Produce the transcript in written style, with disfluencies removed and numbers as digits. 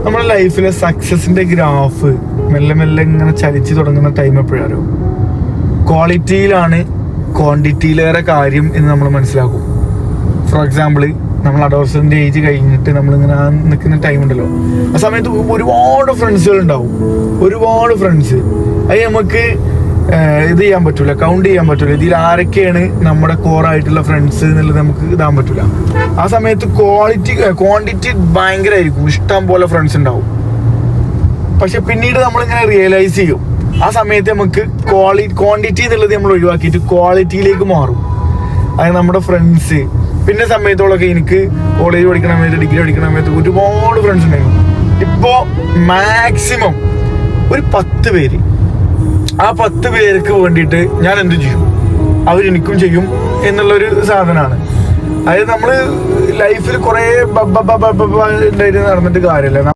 നമ്മുടെ ലൈഫിലെ സക്സസിന്റെ ഗ്രാഫ് മെല്ലെ മെല്ലെ ഇങ്ങനെ ചലിച്ചു തുടങ്ങുന്ന ടൈം എപ്പോഴാണോ ക്വാളിറ്റിയിലാണ് ക്വാണ്ടിറ്റിയിലേറെ കാര്യം എന്ന് നമ്മൾ മനസ്സിലാക്കും. ഫോർ എക്സാമ്പിൾ, നമ്മൾ അഡോൾസന്റ് ഏജ് കഴിഞ്ഞിട്ട് നമ്മളിങ്ങനെ നിൽക്കുന്ന ടൈം ഉണ്ടല്ലോ, ആ സമയത്ത് ഒരുപാട് ഫ്രണ്ട്സുകൾ ഉണ്ടാവും, ഒരുപാട് ഫ്രണ്ട്സ്. അത് നമുക്ക് ഇത് ചെയ്യാൻ പറ്റൂല, കൗണ്ട് ചെയ്യാൻ പറ്റൂല. ഇതിൽ ആരൊക്കെയാണ് നമ്മുടെ കോറായിട്ടുള്ള ഫ്രണ്ട്സ് എന്നുള്ളത് നമുക്ക് ഇടാൻ പറ്റൂല. ആ സമയത്ത് ക്വാണ്ടിറ്റി ഭയങ്കരമായിരിക്കും, ഇഷ്ടം പോലെ ഫ്രണ്ട്സ് ഉണ്ടാവും. പക്ഷെ പിന്നീട് നമ്മളിങ്ങനെ റിയലൈസ് ചെയ്യും, ആ സമയത്ത് നമുക്ക് ക്വാണ്ടിറ്റി എന്നുള്ളത് നമ്മൾ ഒഴിവാക്കിയിട്ട് ക്വാളിറ്റിയിലേക്ക് മാറും. അതായത് നമ്മുടെ ഫ്രണ്ട്സ് പിന്നെ സമയത്തോളൊക്കെ എനിക്ക് കോളേജ് പഠിക്കണ സമയത്ത്, ഡിഗ്രി പഠിക്കണ സമയത്ത് ഒരുപാട് ഫ്രണ്ട്സ് ഉണ്ടായിരുന്നു. ഇപ്പോൾ മാക്സിമം ഒരു 10 പേര്, ആ 10 പേർക്ക് വേണ്ടിയിട്ട് ഞാൻ എന്ത് ചെയ്യും, അവരെനിക്കും ചെയ്യും എന്നുള്ളൊരു സാധനമാണ്. അതായത് നമ്മൾ ലൈഫിൽ കുറേ നടന്നിട്ട് കാര്യമില്ല.